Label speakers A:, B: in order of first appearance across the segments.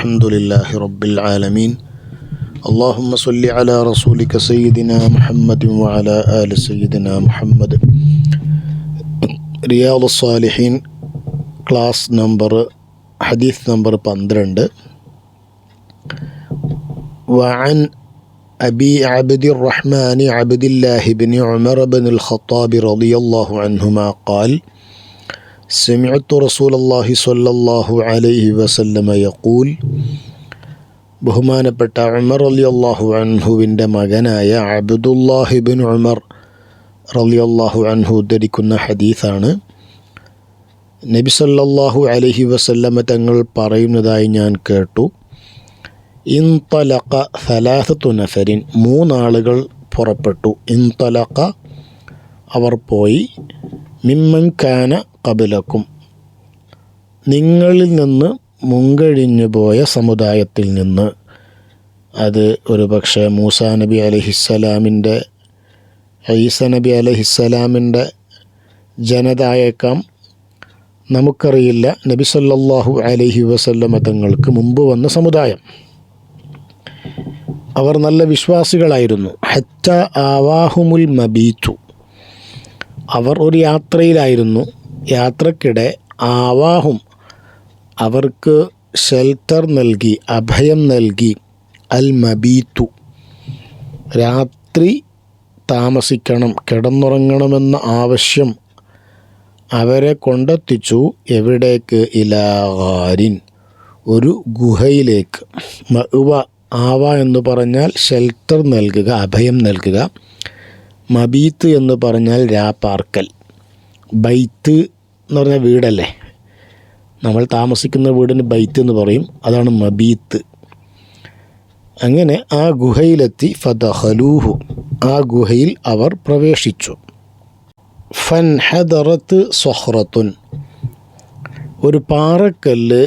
A: الحمد لله رب العالمين اللهم صل على رسولك سيدنا محمد وعلى آل سيدنا محمد. Riyadh സ്വാലിഹീൻ class number ഹദീസ് number 12. وعن أبي عبد الرحمن عبد الله بن عمر بن الخطاب رضي الله عنهما قال سمعت رسول الله صلى الله عليه وسلم يقول. ബഹുമാനപ്പെട്ട ഉമർ റളിയല്ലാഹു അൻഹുവിൻ്റെ മകനായ അബ്ദുല്ലാഹി ബിൻ ഉമർ റളിയല്ലാഹു അൻഹു ഉദ്ധരിക്കുന്ന ഹദീസാണ്. നബി സല്ലല്ലാഹു അലൈഹി വസല്ലമ തങ്ങൾ പറയുന്നതായി ഞാൻ കേട്ടു. ഇൻതലഖ സലാസത്തു നഫരിൻ, മൂന്നാളുകൾ പുറപ്പെട്ടു. ഇൻതലഖ അവർ പോയി. മിമ്മൻ കാന ഖബലക്കും, നിങ്ങളിൽ നിന്ന് മുൻകഴിഞ്ഞു പോയ സമുദായത്തിൽ നിന്ന്. അത് ഒരു പക്ഷേ മൂസാ നബി അലൈഹിസ്സലാമിൻ്റെ, ഈസ നബി അലൈഹിസ്സലാമിൻ്റെ ജനതയായേക്കാം, നമുക്കറിയില്ല. നബി സല്ലല്ലാഹു അലൈഹി വസല്ലമ തങ്ങൾക്ക് മുമ്പ് വന്ന സമുദായം. അവർ നല്ല വിശ്വാസികളായിരുന്നു. ഹത്ത ആവാഹുമുൽ മബീതു, അവർ ഒരു യാത്രയിലായിരുന്നു. യാത്രക്കിടെ ആവാഹും, അവർക്ക് ഷെൽട്ടർ നൽകി, അഭയം നൽകി. അൽ മബീത്തു, രാത്രി താമസിക്കണം, കിടന്നുറങ്ങണമെന്ന ആവശ്യം അവരെ കൊണ്ടെത്തിച്ചു. എവിടേക്ക്? ഇലാ ഗാരിൻ, ഒരു ഗുഹയിലേക്ക്. മഅ്വ, ആവ എന്ന് പറഞ്ഞാൽ ഷെൽട്ടർ നൽകുക, അഭയം നൽകുക. മബീത്ത് എന്ന് പറഞ്ഞാൽ രാപ്പാർക്കൽ. ബൈത്ത് എന്ന് പറഞ്ഞാൽ വീടല്ലേ, നമ്മൾ താമസിക്കുന്ന വീടിന് ബൈത്ത് എന്ന് പറയും, അതാണ് മബീത്ത്. അങ്ങനെ ആ ഗുഹയിലെത്തി. ഫദഖലൂഹു, ആ ഗുഹയിൽ അവർ പ്രവേശിച്ചു. ഫൻഹദറത്ത് സ്വഹ്റത്തുൻ, ഒരു പാറക്കല്ല്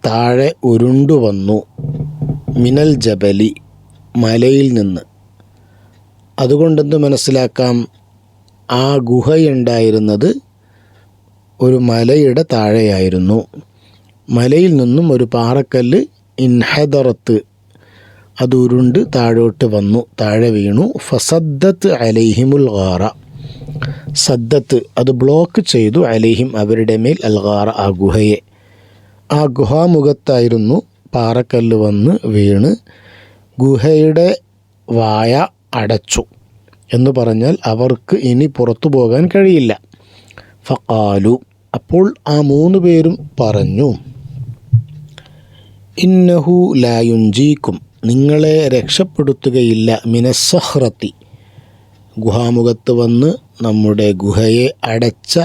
A: താഴെ ഉരുണ്ടു വന്നു. മിനൽ ജബലി, മലയിൽ നിന്ന്. അതുകൊണ്ടെന്ത് മനസ്സിലാക്കാം? ആ ഗുഹയുണ്ടായിരുന്നത് ഒരു മലയുടെ താഴെയായിരുന്നു. മലയിൽ നിന്നും ഒരു പാറക്കല്ല് ഇൻഹദറത്ത്, അത് ഉരുണ്ട് താഴോട്ട് വന്നു, താഴെ വീണു. ഫസദ്ദത്ത് അലൈഹിമുൽ ഗാറ, സദ്ദത്ത് അത് ബ്ലോക്ക് ചെയ്തു. അലൈഹിം അവരുടെ മേൽ, അൽ ഗാറ ആ ഗുഹയെ. ആ ഗുഹാമുഖത്തായിരുന്നു പാറക്കല്ല് വന്ന് വീണ് ഗുഹയുടെ വായ അടച്ചു എന്ന് പറഞ്ഞാൽ അവർക്ക് ഇനി പുറത്തു പോകാൻ കഴിയില്ല. ഫഖാലു, അപ്പോൾ ആ 3 പേരും പറഞ്ഞു, ഇന്നഹു ലാ യുൻജീക്കും, നിങ്ങളെ രക്ഷപ്പെടുത്തുകയില്ല. മിനസ്സഹ്റത്തി, ഗുഹാമുഖത്ത് വന്ന് നമ്മുടെ ഗുഹയെ അടച്ച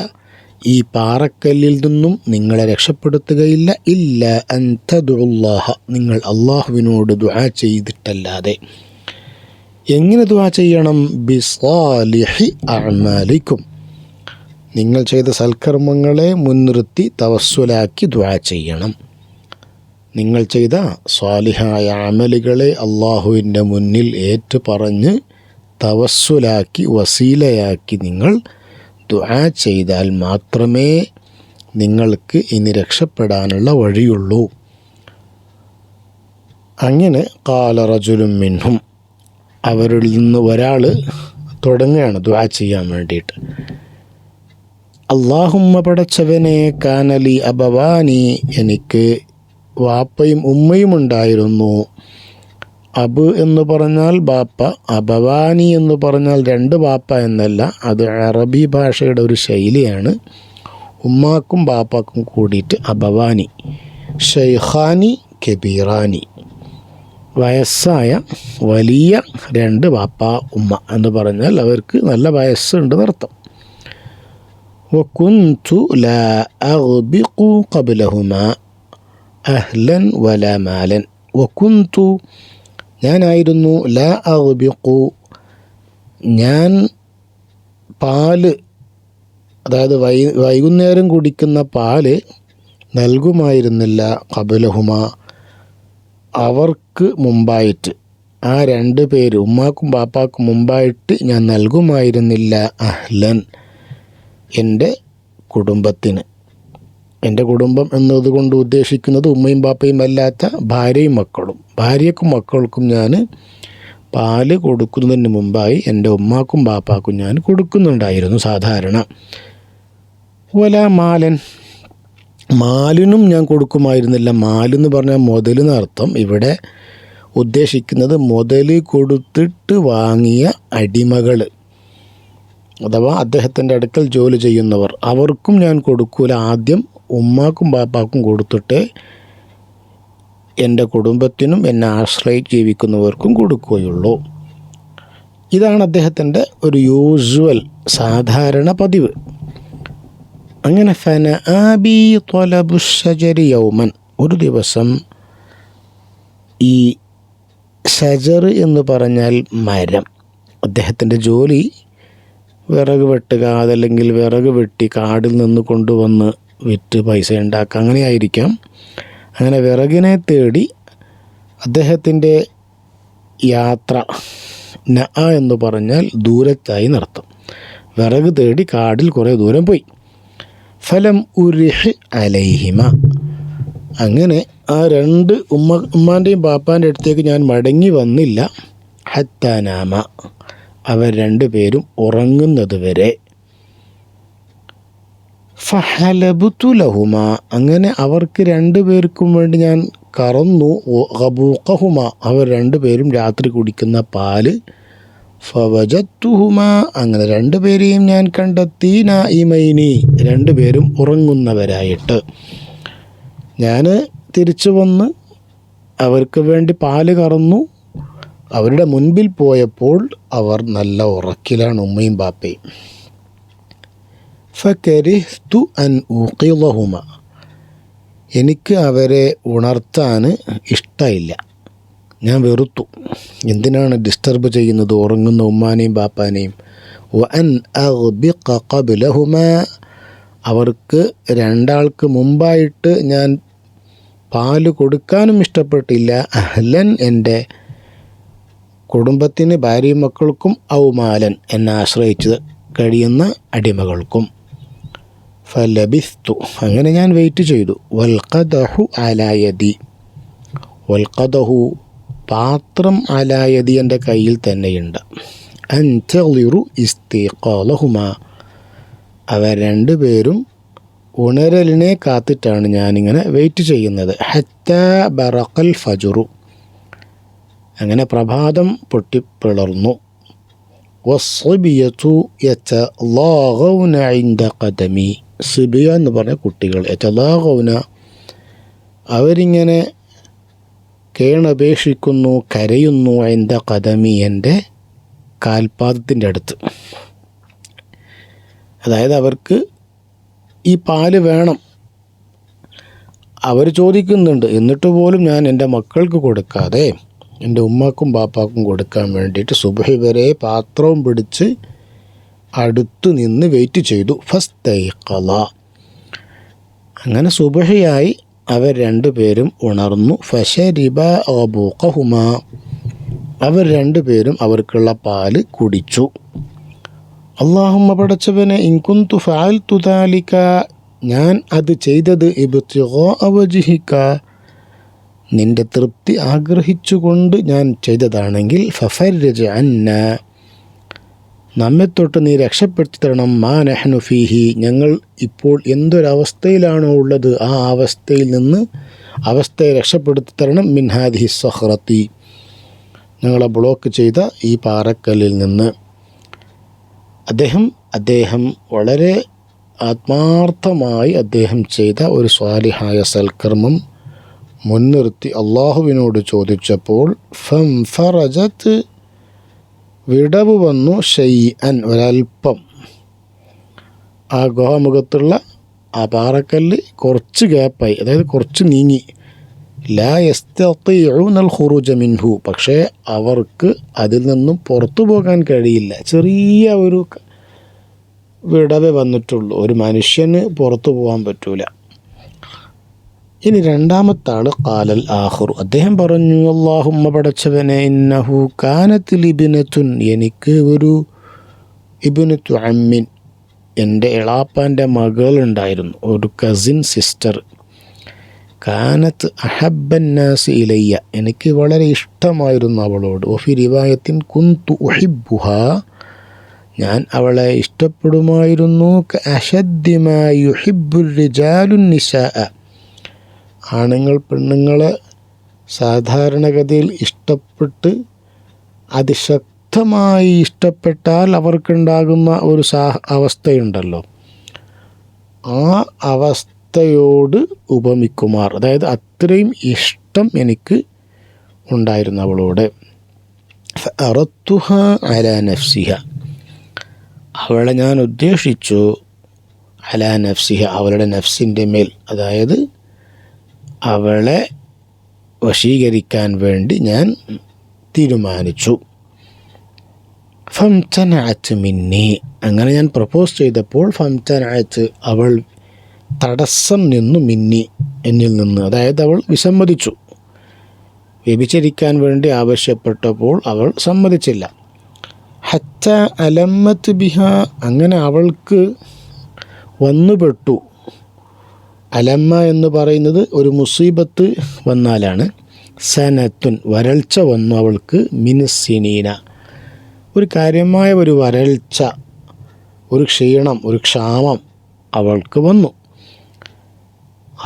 A: ഈ പാറക്കല്ലിൽ നിന്നും നിങ്ങളെ രക്ഷപ്പെടുത്തുകയില്ല. ഇല്ല അൻ തദ്ഉല്ലാഹ, നിങ്ങൾ അള്ളാഹുവിനോട് ദുആ ചെയ്തിട്ടല്ലാതെ. എങ്ങനെ ദുആ ചെയ്യണം? ബിസ്സാലിഹി അഅ്മാലിക്കും, നിങ്ങൾ ചെയ്ത സൽക്കർമ്മങ്ങളെ മുൻനിർത്തി തവസ്സുലാക്കി ദുആ ചെയ്യണം. നിങ്ങൾ ചെയ്ത സ്വാലിഹായ അമലുകളെ അള്ളാഹുവിൻ്റെ മുന്നിൽ ഏറ്റു പറഞ്ഞ് തവസ്സുലാക്കി, വസീലയാക്കി നിങ്ങൾ ദുആ ചെയ്താൽ മാത്രമേ നിങ്ങൾക്ക് ഇനി രക്ഷപ്പെടാനുള്ള വഴിയുള്ളൂ. അങ്ങനെ ഖാല റജുലുൻ മിൻഹും, അവരിൽ നിന്ന് ഒരാൾ തുടങ്ങുകയാണ് ദുആ ചെയ്യാൻ വേണ്ടിയിട്ട്. അല്ലാഹുമ്മ, പടച്ചവനെ, കാനലി അബവാനി, എനിക്ക് വാപ്പയും ഉമ്മയും ഉണ്ടായിരുന്നു. അബ് എന്ന് പറഞ്ഞാൽ ബാപ്പ, അബവാനി എന്ന് പറഞ്ഞാൽ 2 ബാപ്പ എന്നല്ല, അത് അറബി ഭാഷയുടെ ഒരു ശൈലിയാണ്. ഉമ്മാക്കും ബാപ്പാക്കും കൂടിയിട്ട് അബവാനി. ഷൈഖാനി കബീറാനി, വയസ്സായ വലിയ 2 ബാപ്പ ഉമ്മ എന്ന് പറഞ്ഞാൽ അവർക്ക് നല്ല വയസ്സുണ്ടെന്നർത്ഥം. വകുന്തു ലാ അഗ്ബിഖു ഖബ്ലഹുമാ അഹ്ലൻ വലാ മാലൻ. വകുന്തു, ഞാനായിരുന്നു. ലാ അഗ്ബിഖു, ഞാൻ പാല്, അതായത് വൈകുന്നേരം കുടിക്കുന്ന പാല് നൽകുമായിരുന്നില്ല. ഖബ്ലഹുമ, അവർക്ക് മുമ്പായിട്ട്. ആ 2 പേര്, ഉമ്മാക്കും ബാപ്പാക്കും മുമ്പായിട്ട് ഞാൻ നൽകുമായിരുന്നില്ല. അഹ്ലൻ, എൻ്റെ കുടുംബത്തിന്. എൻ്റെ കുടുംബം എന്നതുകൊണ്ട് ഉദ്ദേശിക്കുന്നത് ഉമ്മയും ബാപ്പയും അല്ലാത്ത ഭാര്യയും മക്കളും. ഭാര്യയ്ക്കും മക്കൾക്കും ഞാൻ പാല് കൊടുക്കുന്നതിന് മുമ്പായി എൻ്റെ ഉമ്മാക്കും ബാപ്പാക്കും ഞാൻ കൊടുക്കുന്നുണ്ടായിരുന്നു സാധാരണ. വല മാലൻ, മാലിനും ഞാൻ കൊടുക്കുമായിരുന്നില്ല. മാലെന്ന് പറഞ്ഞാൽ മുതലെന്ന് അർത്ഥം. ഇവിടെ ഉദ്ദേശിക്കുന്നത് മുതൽ കൊടുത്തിട്ട് വാങ്ങിയ അടിമകൾ, അഥവാ അദ്ദേഹത്തിൻ്റെ അടുക്കൽ ജോലി ചെയ്യുന്നവർ, അവർക്കും ഞാൻ കൊടുക്കൂല. ആദ്യം ഉമ്മാക്കും ബാപ്പാക്കും കൊടുത്തിട്ട് എൻ്റെ കുടുംബത്തിനും എന്നെ ആശ്രയിച്ച് ജീവിക്കുന്നവർക്കും കൊടുക്കുകയുള്ളൂ. ഇതാണ് അദ്ദേഹത്തിൻ്റെ ഒരു യൂഷ്വൽ സാധാരണ പതിവ്. അങ്ങനെ ഫനആബി ത്വലബുശ്ശജരി യൗമൻ, ഒരു ദിവസം ഈ ഷജർ എന്ന് പറഞ്ഞാൽ മരം, അദ്ദേഹത്തിൻ്റെ ജോലി വിറക് വെട്ടുക, അതല്ലെങ്കിൽ വിറക് വെട്ടി കാടിൽ നിന്ന് കൊണ്ടുവന്ന് വിറ്റ് പൈസ ഉണ്ടാക്കുക, അങ്ങനെയായിരിക്കാം. അങ്ങനെ വിറകിനെ തേടി അദ്ദേഹത്തിൻ്റെ യാത്ര, നഅ എന്ന് പറഞ്ഞാൽ ദൂരത്തായി നടത്തും. വിറക് തേടി കാടിൽ കുറേ ദൂരം പോയി. ഫലം ഉരിഹ് അലൈഹിമ, അങ്ങനെ ആ രണ്ട് ഉമ്മാൻ്റെയും ബാപ്പാൻ്റെ അടുത്തേക്ക് ഞാൻ മടങ്ങി വന്നില്ല. ഹത്താനാമ, അവർ രണ്ടുപേരും ഉറങ്ങുന്നത് വരെ. ഫഹലബുതു ലഹുമ, അങ്ങനെ അവർക്ക് രണ്ടുപേർക്കും വേണ്ടി ഞാൻ കറന്നു. ഗബൂഖഹുമ, അവർ രണ്ടുപേരും രാത്രി കുടിക്കുന്ന പാല്. ഫവജത്തുഹുമ, അങ്ങനെ രണ്ടുപേരെയും ഞാൻ കണ്ടെത്തി. നായിമൈനി, രണ്ടുപേരും ഉറങ്ങുന്നവരായിട്ട്. ഞാൻ തിരിച്ചു വന്ന് അവർക്ക് വേണ്ടി പാല് കറന്നു. അവരുടെ മുൻപിൽ പോയപ്പോൾ അവർ നല്ല ഉറക്കിലാണ്, ഉമ്മയും ബാപ്പയും. ഫകരിഹ്തു അൻ ഊഖിളഹുമ, എനിക്ക് അവരെ ഉണർത്താൻ ഇഷ്ടമില്ല, ഞാൻ വെറുത്തു. എന്തിനാണ് ഡിസ്റ്റർബ് ചെയ്യുന്നത് ഉറങ്ങുന്ന ഉമ്മാനെയും ബാപ്പാനെയും. വഅൻ അഗ്ബിഖ ഖബ്ലഹുമ, അവർക്ക് രണ്ടാൾക്ക് മുമ്പായിട്ട് ഞാൻ പാല് കൊടുക്കാനും ഇഷ്ടപ്പെട്ടില്ല. അഹ്ലൻ, എൻ്റെ കുടുംബത്തിന് ഭാര്യയും മക്കൾക്കും, ഔമാലൻ, എന്നെ ആശ്രയിച്ച് കഴിയുന്ന അടിമകൾക്കും. ഫലബിസ്തു, അങ്ങനെ ഞാൻ വെയിറ്റ് ചെയ്തു. വൽഖദഹു അലായതി, വൽഖദഹു പാത്രം അലായതി എൻ്റെ കയ്യിൽ തന്നെയുണ്ട്. അൻതളിറു ഇസ്തിഖാലഹുമ, അവർ രണ്ടുപേരും ഉണരലിനെ കാത്തിട്ടാണ് ഞാനിങ്ങനെ വെയിറ്റ് ചെയ്യുന്നത്. ഹത്താ ബറഖൽ ഫജുറു, അങ്ങനെ പ്രഭാതം പൊട്ടിപ്പിളർന്നു. വസ്സിബിയതു യതലാഗൗന ഇൻദ ഖദമി, സിബിയ എന്ന് പറഞ്ഞ കുട്ടികൾ, യതലാഗൗന അവരിങ്ങനെ കേണപേക്ഷിക്കുന്നു, കരയുന്നു, ഇൻദ ഖദമി എൻ്റെ കാൽപാദത്തിൻ്റെ അടുത്ത്. അതായത് അവർക്ക് ഈ പാല് വേണം, അവർ ചോദിക്കുന്നുണ്ട്. എന്നിട്ട് പോലും ഞാൻ എൻ്റെ മക്കൾക്ക് കൊടുക്കാതെ എൻ്റെ ഉമ്മാക്കും ബാപ്പാക്കും കൊടുക്കാൻ വേണ്ടിയിട്ട് സുബ്ഹി വരെ പാത്രവും പിടിച്ച് അടുത്ത് നിന്ന് വെയിറ്റ് ചെയ്തു. ഫസ്തൈഖള, അങ്ങനെ സുബ്ഹിയായി അവർ രണ്ടുപേരും ഉണർന്നു. ഫശരിബ അബൂഖഹുമ, അവർ രണ്ടുപേരും അവർക്കുള്ള പാല് കുടിച്ചു. അല്ലാഹുമ്മ, പടച്ചവനെ, ഇൻ കുന്തു ഫഅൽതു ദാലിക, ഞാൻ അത് ചെയ്തത് ഇബ്തിഗാഅ വജ്ഹിക, നിൻ്റെ തൃപ്തി ആഗ്രഹിച്ചുകൊണ്ട് ഞാൻ ചെയ്തതാണെങ്കിൽ, ഫഫർരിജ് അന്ന, നമ്മെ തൊട്ട് നീ രക്ഷപ്പെടുത്തി തരണം. മാ നഹ്നു ഫീഹി, ഞങ്ങൾ ഇപ്പോൾ എന്തൊരവസ്ഥയിലാണോ ഉള്ളത് ആ അവസ്ഥയെ രക്ഷപ്പെടുത്തി തരണം. മിൻ ഹാദിഹി സഖറത്തി, ഞങ്ങളെ ബ്ലോക്ക് ചെയ്ത ഈ പാറക്കല്ലിൽ നിന്ന്. അദ്ദേഹം വളരെ ആത്മാർത്ഥമായി അദ്ദേഹം ചെയ്ത ഒരു സ്വാലിഹായ സൽക്കർമ്മം മുൻനിർത്തി അള്ളാഹുവിനോട് ചോദിച്ചപ്പോൾ ഫംഫറജത്ത്, വിടവ് വന്നു. ഷൈഅൻ, ഒരൽപ്പം. ആ ഗുഹാമുഖത്തുള്ള ആ പാറക്കല്ല് കുറച്ച് ഗ്യാപ്പായി, അതായത് കുറച്ച് നീങ്ങി. ലാ യസ്തതിഊനൽ ഖുറൂജ മിൻഹു, പക്ഷേ അവർക്ക് അതിൽ നിന്നും പുറത്തു പോകാൻ കഴിയില്ല. ചെറിയ ഒരു വിടവേ വന്നിട്ടുള്ളൂ, ഒരു മനുഷ്യന് പുറത്തു പോകാൻ പറ്റൂല. ഇനി രണ്ടാമത്തെ ആൾ ഖാലൽ ആഖിറു, അദ്ദേഹം പറഞ്ഞു, അല്ലാഹുമ്മ, പടച്ചവനെ, ഇന്നഹു കാനത്ത് ലിബ്നത്തുൻ, എനിക്ക് ഒരു ഇബ്നത്തു അമ്മിൻ, എൻ്റെ എളാപ്പാൻ്റെ മകളുണ്ടായിരുന്നു, ഒരു കസിൻ സിസ്റ്റർ. കാനത്ത് അഹബ്ബന്നാസ് ഇലയ്യ, എനിക്ക് വളരെ ഇഷ്ടമായിരുന്നു അവളോട്. ഒഫി റിവായത്തിൻ കുന്തു ഉഹിബ്ബുഹ, ഞാൻ അവളെ ഇഷ്ടപ്പെടുമായിരുന്നു. അശദ്ദിമാ യുഹിബ്ബുർ റിജാലുൻ നിസാഅ, ആണുങ്ങൾ പെണ്ണുങ്ങളെ സാധാരണഗതിയിൽ ഇഷ്ടപ്പെട്ട് അതിശക്തമായി ഇഷ്ടപ്പെട്ടാൽ അവർക്കുണ്ടാകുന്ന ഒരു അവസ്ഥയുണ്ടല്ലോ, ആ അവസ്ഥയോട് ഉപമിക്കുമാർ, അതായത് അത്രയും ഇഷ്ടം എനിക്ക് ഉണ്ടായിരുന്നു അവളോട്. ഫഅറത്തുഹ അലാ നഫ്സിഹ, അവളെ ഞാൻ ഉദ്ദേശിച്ചു. അലാ നഫ്സിഹ, അവളുടെ നഫ്സിൻ്റെ മേൽ, അതായത് അവളെ വശീകരിക്കാൻ വേണ്ടി ഞാൻ തീരുമാനിച്ചു. ഫംതനഅത് മിന്നി, അങ്ങനെ ഞാൻ പ്രപ്പോസ് ചെയ്തപ്പോൾ ഫംതനഅത്, അവൾ തടസ്സം നിന്നു, മിന്നി, എന്നിൽ നിന്ന്, അതായത് അവൾ വിസമ്മതിച്ചു. വ്യഭിചരിക്കാൻ വേണ്ടി ആവശ്യപ്പെട്ടപ്പോൾ അവൾ സമ്മതിച്ചില്ല. ഹത്ത അലമ്മത്ത് ബിഹ, അങ്ങനെ അവൾക്ക് വന്നുപെട്ടു. അലമ്മ എന്ന് പറയുന്നത് ഒരു മുസീബത്ത് വന്നാലാണ്. സനത്തുൻ, വരൾച്ച വന്നു അവൾക്ക്. മിനസ്സിനീന, ഒരു കാര്യമായ ഒരു വരൾച്ച, ഒരു ക്ഷീണം, ഒരു ക്ഷാമം അവൾക്ക് വന്നു.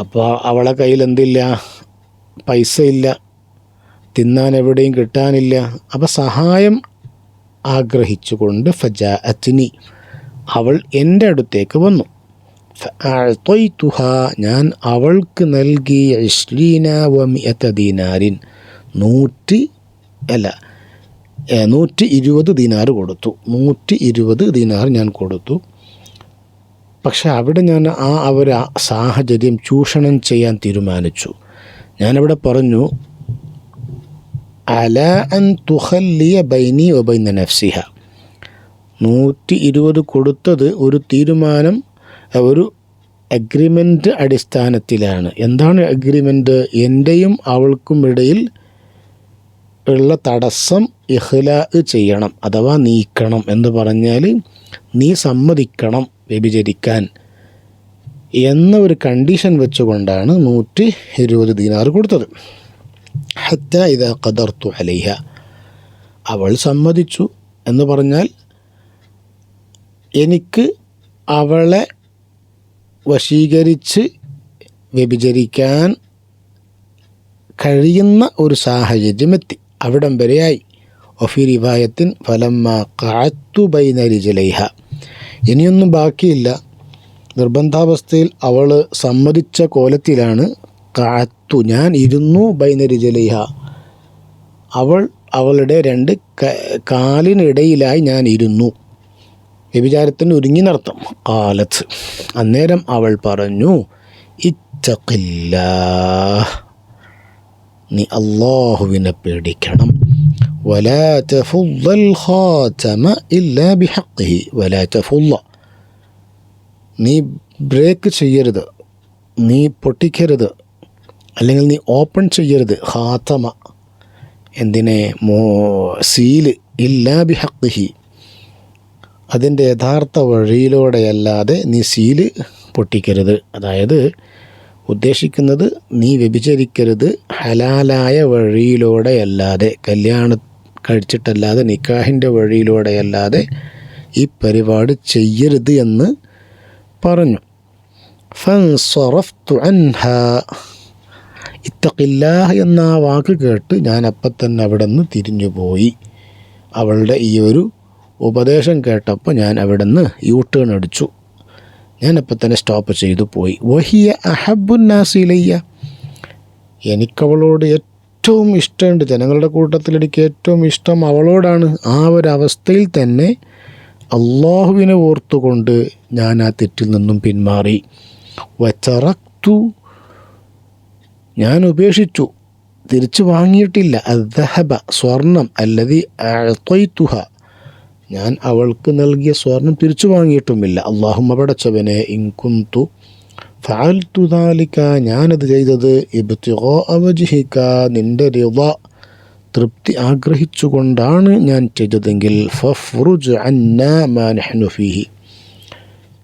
A: അപ്പോൾ അവളെ കയ്യിൽ എന്തില്ല, പൈസ ഇല്ല, തിന്നാൻ എവിടെയും കിട്ടാനില്ല. അപ്പോൾ സഹായം ആഗ്രഹിച്ചുകൊണ്ട് ഫജാഅത്നി, അവൾ എൻ്റെ അടുത്തേക്ക് വന്നു. ഫഅഅ്തയ്തുഹ, ഞാൻ അവൾക്ക് നൽകി 20 വ100 ദീനാരിൻ, 120 ദീനാർ കൊടുത്തു. 120 ദീനാർ ഞാൻ കൊടുത്തു. പക്ഷെ അവിടെ ഞാൻ ഒരു സാഹചര്യം ചൂഷണം ചെയ്യാൻ തീരുമാനിച്ചു. ഞാനവിടെ പറഞ്ഞു, അല അൻ തുഖല്ലിയ ബൈനി വബൈന നഫ്സിഹ, 120 കൊടുത്തത് ഒരു തീരുമാനം, ഒരു അഗ്രിമെൻ്റ് അടിസ്ഥാനത്തിലാണ്. എന്താണ് അഗ്രിമെൻ്റ്? എൻ്റെയും അവൾക്കും ഇടയിൽ ഉള്ള തടസ്സം ഇഖ്ലാ ചെയ്യണം, അഥവാ നീക്കണം. എന്ന് പറഞ്ഞാൽ നീ സമ്മതിക്കണം വ്യഭിചരിക്കാൻ എന്ന ഒരു കണ്ടീഷൻ വെച്ചുകൊണ്ടാണ് 120 ദീനാർ കൊടുത്തത്. ഹത്ത ഇദാ ഖദർതു അലൈഹ, അവൾ സമ്മതിച്ചു എന്ന് പറഞ്ഞാൽ എനിക്ക് അവളെ വശീകരിച്ച് വ്യഭിചരിക്കാൻ കഴിയുന്ന ഒരു സാഹചര്യം എത്തി, അവിടം വരെയായി. ഒഫി റിവായത്തിൻ ഫലമ്മ ഖഅത്തു ബൈന റിജലൈഹ, ഇനിയൊന്നും ബാക്കിയില്ല, നിർബന്ധാവസ്ഥയിൽ അവൾ സമ്മതിച്ച കോലത്തിലാണ്. ഖഅത്തു, ഞാൻ ഇരുന്നു, ബൈന റിജലൈഹ, അവളുടെ 2 കാലിനിടയിലായി ഞാൻ ഇരുന്നു, വ്യഭിചാരത്തിന് ഒരുങ്ങി നടത്തും. ഖാലത്ത്, അന്നേരം അവൾ പറഞ്ഞു, ഇത്തഖില്ലാഹ്, നീ അല്ലാഹുവിനെ പേടിക്കണം. വലാ തഫുദ്ദൽ ഖാതമ ഇല്ലാ ബിഹഖ്ഹിഹി, വലാ തഫുദ്ദ, നീ ബ്രേക്ക് ചെയ്യരുത്, നീ പൊട്ടിക്കരുത്, അല്ലെങ്കിൽ നീ ഓപ്പൺ ചെയ്യരുത്. ഖാതമ, എന്തിനെ, സീല്, ഇല്ലാ ബിഹഖ്ഹിഹി, അതിൻ്റെ യഥാർത്ഥ വഴിയിലൂടെയല്ലാതെ നീ സീല് പൊട്ടിക്കരുത്. അതായത് ഉദ്ദേശിക്കുന്നത്, നീ വ്യഭിചരിക്കരുത് ഹലാലായ വഴിയിലൂടെയല്ലാതെ, കല്യാണം കഴിച്ചിട്ടല്ലാതെ, നിക്കാഹിൻ്റെ വഴിയിലൂടെയല്ലാതെ ഈ പരിപാടി ചെയ്യരുത് എന്ന് പറഞ്ഞു. ഫൻസറഫ്തു അൻഹാ, ഇത്തഖില്ലാഹ് എന്ന ആ വാക്ക് കേട്ട് ഞാൻ അപ്പം തന്നെ അവിടെ നിന്ന് തിരിഞ്ഞുപോയി. അവളുടെ ഈ ഒരു ഉപദേശം കേട്ടപ്പോൾ ഞാൻ അവിടെ നിന്ന് യൂട്ടേൺ അടിച്ചു, ഞാനപ്പം തന്നെ സ്റ്റോപ്പ് ചെയ്തു പോയി. വഹിയ അഹബ്ബുന്നാസി ഇലയ്യ, എനിക്കവളോട് ഏറ്റവും ഇഷ്ടമുണ്ട്, ജനങ്ങളുടെ കൂട്ടത്തിൽ എനിക്ക് ഏറ്റവും ഇഷ്ടം അവളോടാണ്. ആ ഒരവസ്ഥയിൽ തന്നെ അള്ളാഹുവിനെ ഓർത്തുകൊണ്ട് ഞാൻ ആ തെറ്റിൽ നിന്നും പിന്മാറി. വതറക്തു, ഞാൻ ഉപേക്ഷിച്ചു, തിരിച്ചു വാങ്ങിയിട്ടില്ല. അദ്ദഹബ, സ്വർണം, അല്ലദി അഅ്തയ്തുഹ, ഞാൻ അവൾക്ക് നൽകിയ സ്വർണം തിരിച്ചു വാങ്ങിയിട്ടുമില്ല. അല്ലാഹുമ്മ, പടച്ചവനെ, ഇൻ കുന്തു ഫഅൽതു ദാലിക, ഞാനത് ചെയ്തത് ഇബ്തിഗാഅ വജ്ഹിക, നിൻ്റെ റിള, തൃപ്തി ആഗ്രഹിച്ചുകൊണ്ടാണ് ഞാൻ ചെയ്തതെങ്കിൽ ഫഫ്റുജ് അന്നാ മാ നഹ്നു ഫീഹി,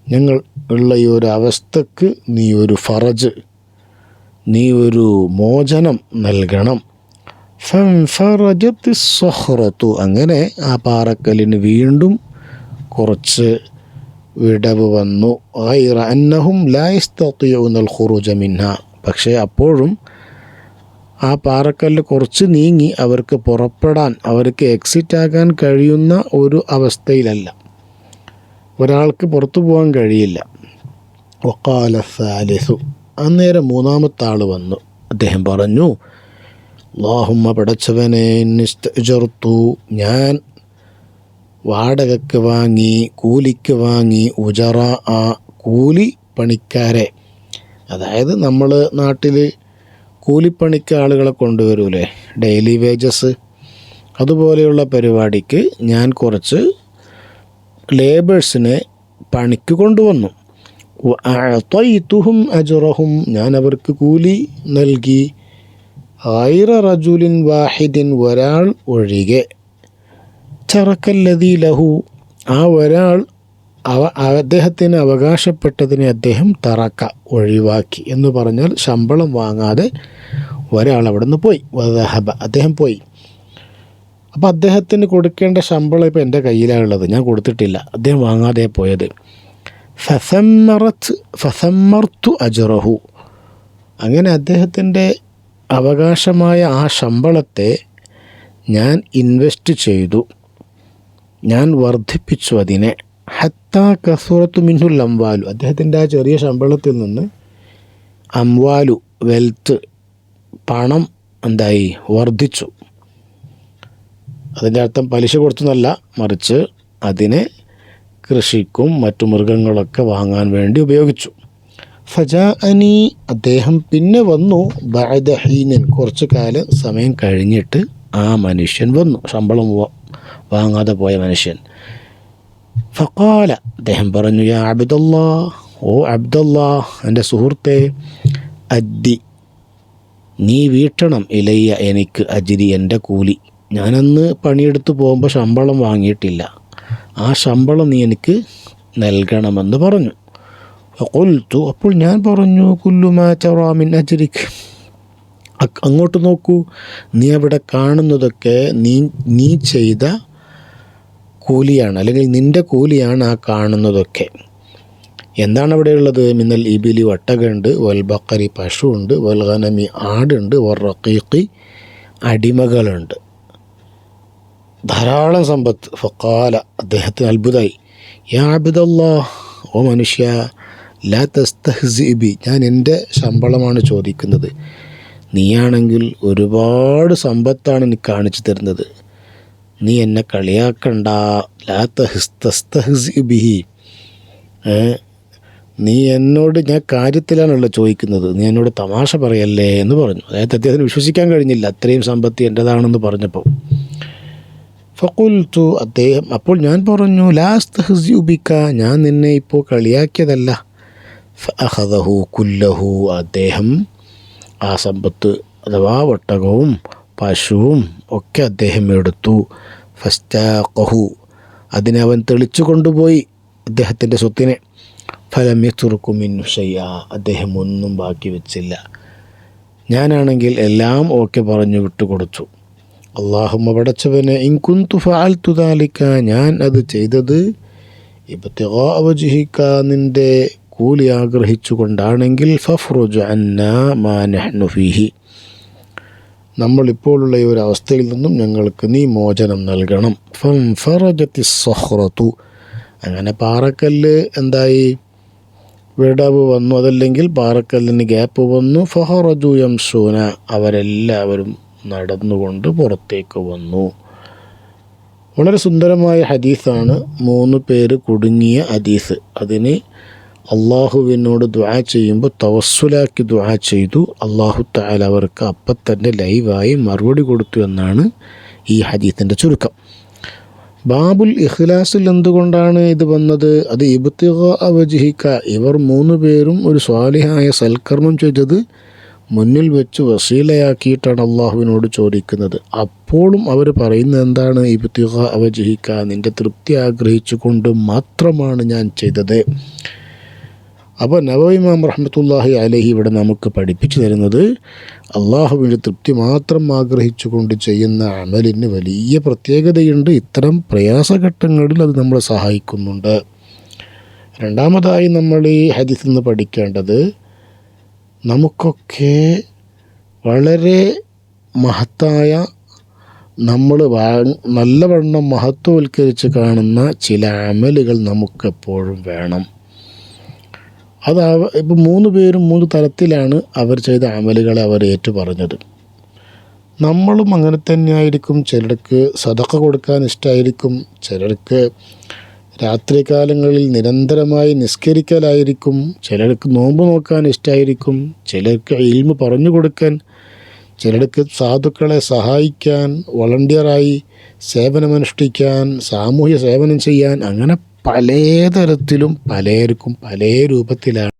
A: ഞങ്ങൾ ഉള്ള ഈ ഒരു അവസ്ഥക്ക് നീ ഒരു ഫറജ്, നീ ഒരു മോചനം നൽകണം. ഫൻഫറജത്തി സ്വഹ്റത്തു, അങ്ങനെ ആ പാറക്കല്ലിന് വീണ്ടും കുറച്ച് വിടവ് വന്നു. ഗൈറ അന്നഹും ലാ യസ്തതിഊനൽ ഖുറൂജ മിൻഹാ, പക്ഷേ അപ്പോഴും ആ പാറക്കല്ല് കുറച്ച് നീങ്ങി അവർക്ക് പുറപ്പെടാൻ, അവർക്ക് എക്സിറ്റ് ആകാൻ കഴിയുന്ന ഒരു അവസ്ഥയിലല്ല. ഒരാൾക്ക് പുറത്തു പോകാൻ കഴിയില്ല. വഖാല സാലിസു, അന്നേരം മൂന്നാമത്തെ ആൾ വന്നു. അദ്ദേഹം പറഞ്ഞു, അല്ലാഹുമ്മ പടച്ചവനെ, ഇസ്തഅ്ജർതു, ഞാൻ വാടകയ്ക്ക് വാങ്ങി, കൂലിക്ക് വാങ്ങി, ഉജറ, ആ കൂലി പണിക്കാരെ, അതായത് നമ്മൾ നാട്ടിൽ കൂലിപ്പണിക്ക് ആളുകളെ കൊണ്ടുവരൂലേ, ഡെയിലി വേജസ്, അതുപോലെയുള്ള പരിപാടിക്ക് ഞാൻ കുറച്ച് ലേബേഴ്സിനെ പണിക്ക് കൊണ്ടുവന്നു. അഅ്തയ്തുഹും അജ്റഹും, ഞാൻ അവർക്ക് കൂലി നൽകി. ഗൈറ റജുലിൻ വാഹിദിൻ, ഒരാൾ ഒഴികെ. തറക്കല്ലദീ ലഹു, ആ ഒരാൾ അദ്ദേഹത്തിന് അവകാശപ്പെട്ടതിനെ അദ്ദേഹം തറക്ക, ഒഴിവാക്കി എന്ന് പറഞ്ഞാൽ ശമ്പളം വാങ്ങാതെ ഒരാൾ അവിടെ നിന്ന് പോയി. വദഹബ, അദ്ദേഹം പോയി. അപ്പോൾ അദ്ദേഹത്തിന് കൊടുക്കേണ്ട ശമ്പളം ഇപ്പോൾ എൻ്റെ കയ്യിലാണുള്ളത്, ഞാൻ കൊടുത്തിട്ടില്ല, അദ്ദേഹം വാങ്ങാതെ പോയത്. ഫസമ്മർത്തു അജ്റഹു, അങ്ങനെ അദ്ദേഹത്തിൻ്റെ അവകാശമായ ആ ശമ്പളത്തെ ഞാൻ ഇൻവെസ്റ്റ് ചെയ്തു, ഞാൻ വർദ്ധിപ്പിച്ചു അതിനെ. ഹത്താ കസൂറത്തു മിൻഹുൽ അംവാലു, അദ്ദേഹത്തിൻ്റെ ആ ചെറിയ ശമ്പളത്തിൽ നിന്ന് അംവാലു, വെൽത്ത്, പണം എന്തായി, വർദ്ധിച്ചു. അതിൻ്റെ അർത്ഥം പലിശ കൊടുത്തെന്നല്ല, മറിച്ച് അതിനെ കൃഷിക്കും മറ്റു മൃഗങ്ങളൊക്കെ വാങ്ങാൻ വേണ്ടി ഉപയോഗിച്ചു. ഫജാഅനി, അദ്ദേഹം പിന്നെ വന്നു. ബഅദ ഹീനിൻ, കുറച്ച് കാലം സമയം കഴിഞ്ഞിട്ട് ആ മനുഷ്യൻ വന്നു, ശമ്പളം വാങ്ങാതെ പോയ മനുഷ്യൻ. ഫഖാല, അദ്ദേഹം പറഞ്ഞു, യാ അബ്ദല്ലാ, ഓ അബ്ദല്ലാ, എൻ്റെ സുഹൃത്തെ, അദ്ദി, നീ വീട്ടണം, ഇലയ്യ, എനിക്ക്, അജ്രി, എൻ്റെ കൂലി. ഞാനന്ന് പണിയെടുത്ത് പോകുമ്പോൾ ശമ്പളം വാങ്ങിയിട്ടില്ല, ആ ശമ്പളം നീ എനിക്ക് നൽകണമെന്ന് പറഞ്ഞു. ഫഖുൽതു, അപ്പോൾ ഞാൻ പറഞ്ഞു, കുല്ലു മാ തറാ മിൻ അജ്രിക്, അങ്ങോട്ട് നോക്കൂ, നീ അവിടെ കാണുന്നതൊക്കെ നീ ചെയ്ത കൂലിയാണ്, അല്ലെങ്കിൽ നിൻ്റെ കൂലിയാണ് ആ കാണുന്നതൊക്കെ. എന്താണ് അവിടെയുള്ളത്? മിന്നൽ ഇബിലി, ഒട്ടകമുണ്ട്, വൽ ബഖരി, പശുവുണ്ട്, വൽ ഗനമി, ആടുണ്ട്, വൽ റഖീഖി, അടിമകളുണ്ട്, ധാരാളം സമ്പത്ത്. ഫഖാല, അദ്ദേഹത്തിന് അത്ഭുതമായി. യാ അബ്ദല്ലാഹ്, ഓ മനുഷ്യ, ലാ തസ്തഹ്സി ബി, ഞാൻ എൻ്റെ ശമ്പളമാണ് ചോദിക്കുന്നത്, നീയാണെങ്കിൽ ഒരുപാട് സമ്പത്താണ് എനിക്ക് കാണിച്ചു തരുന്നത്, നീ എന്നെ കളിയാക്കണ്ട. ലാ തസ്തഹ്സി ബിഹി, നീ എന്നോട്, ഞാൻ കാര്യത്തിലാണല്ലോ ചോദിക്കുന്നത്, നീ എന്നോട് തമാശ പറയല്ലേ എന്ന് പറഞ്ഞു. അതായത് അദ്ദേഹത്തിന് വിശ്വസിക്കാൻ കഴിഞ്ഞില്ല, അത്രയും സമ്പത്ത് എൻ്റെതാണെന്ന് പറഞ്ഞപ്പോൾ. ഫഖുൽതു, അദ്ദേഹം, അപ്പോൾ ഞാൻ പറഞ്ഞു, ലാ അസ്തഹ്സിഉ ബിക, ഞാൻ നിന്നെ ഇപ്പോൾ കളിയാക്കിയതല്ല. ഫഅഖദഹു കുല്ലഹു, അദ്ദേഹം ആ സമ്പത്ത് അഥവാ ഒട്ടകവും പശുവും ഒക്കെ അദ്ദേഹം എടുത്തു. ഫസ്താഖഹു, അതിനെ അവൻ തെളിച്ചു കൊണ്ടുപോയി, അദ്ദേഹത്തിൻ്റെ സ്വത്തിനെ. ഫലം യത്റുകു മിൻഹു ശൈഅ, അദ്ദേഹം ഒന്നും ബാക്കി വെച്ചില്ല. ഞാനാണെങ്കിൽ എല്ലാം ഓക്കെ പറഞ്ഞു വിട്ടുകൊടുത്തു. അല്ലാഹുമ്മ പടച്ചവനെ, ഇൻ കുന്തു ഫഅൽതു ദാലിക, ഞാൻ അത് ചെയ്തത് ഇബ്തിഗാ വജ്ഹിക, നിൻ്റെ കൂലി ആഗ്രഹിച്ചുകൊണ്ടാണെങ്കിൽ, ഫഫ്റുജ് അന്നാ മാ നഹ്നു ഫീഹി, നമ്മളിപ്പോഴുള്ള ഈ ഒരു അവസ്ഥയിൽ നിന്നും ഞങ്ങൾക്ക് നീ മോചനം നൽകണം. ഫൻഫറജത്തി സ്വഹ്റത്തു, അങ്ങനെ പാറക്കല്ല് എന്തായി, വിടവ് വന്നു, അതല്ലെങ്കിൽ പാറക്കല്ലിന് ഗ്യാപ്പ് വന്നു. ഫഹറജു യംശൂന, അവരെല്ലാവരും നടന്നുകൊണ്ട് പുറത്തേക്ക് വന്നു. വളരെ സുന്ദരമായ ഹദീസാണ്, 3 പേര് കുടുങ്ങിയ ഹദീസ്. അതിന് അള്ളാഹുവിനോട് ദുആ ചെയ്യുമ്പോൾ തവസ്സുലാക്കി ദുആ ചെയ്തു, അള്ളാഹു തആല അവർക്ക് അപ്പം തന്നെ ലൈവായി മറുപടി കൊടുത്തു എന്നാണ് ഈ ഹദീസിൻ്റെ ചുരുക്കം. ബാബുൽ ഇഖ്ലാസിൽ എന്തുകൊണ്ടാണ് ഇത് വന്നത്? അത് ഇബ്തിഗാ വജ്ഹിക, ഇവർ 3 പേരും ഒരു സ്വാലിഹായ സൽക്കർമ്മം ചെയ്തത് മുന്നിൽ വെച്ച് വസീലയാക്കിയിട്ടാണ് അള്ളാഹുവിനോട് ചോദിക്കുന്നത്. അപ്പോഴും അവർ പറയുന്നത് എന്താണ്? ഇബ്തിഗാ വജ്ഹിക, നിൻ്റെ തൃപ്തി ആഗ്രഹിച്ചുകൊണ്ട് മാത്രമാണ് ഞാൻ ചെയ്തത്. അപ്പോൾ നവവി ഇമാം റഹ്മത്തുള്ളാഹി അലൈഹി ഇവിടെ നമുക്ക് പഠിപ്പിച്ചു തരുന്നത് അള്ളാഹുവിൻ്റെ തൃപ്തി മാത്രം ആഗ്രഹിച്ചുകൊണ്ട് ചെയ്യുന്ന അമലിന് വലിയ പ്രത്യേകതയുണ്ട്. ഇത്തരം പ്രയാസഘട്ടങ്ങളിൽ അത് നമ്മളെ സഹായിക്കുന്നുണ്ട്. രണ്ടാമതായി നമ്മൾ ഈ ഹദീസിൽ നിന്ന് പഠിക്കേണ്ടത്, നമുക്കൊക്കെ വളരെ മഹത്തായ, നമ്മൾ നല്ലവണ്ണം മഹത്വവൽക്കരിച്ച് കാണുന്ന ചില അമലുകൾ നമുക്കെപ്പോഴും വേണം. അത് ഇപ്പോൾ 3 പേരും 3 തരത്തിലാണ് അവർ ചെയ്ത അമലുകളെ അവർ ഏറ്റു പറഞ്ഞത്. നമ്മളും അങ്ങനെ തന്നെയായിരിക്കും. ചിലർക്ക് സദഖ കൊടുക്കാൻ ഇഷ്ടമായിരിക്കും, ചിലർക്ക് രാത്രി കാലങ്ങളിൽ നിരന്തരമായി നിസ്കരിക്കലായിരിക്കും, ചിലർക്ക് നോമ്പ് നോക്കാൻ ഇഷ്ടമായിരിക്കും, ചിലർക്ക് ഇൽമ് പറഞ്ഞു കൊടുക്കാൻ, ചിലർക്ക് സാധുക്കളെ സഹായിക്കാൻ, വളണ്ടിയറായി സേവനമനുഷ്ഠിക്കാൻ, സാമൂഹ്യ സേവനം ചെയ്യാൻ, അങ്ങനെ പലതരത്തിലും പലർക്കും പല രൂപത്തിലാണ്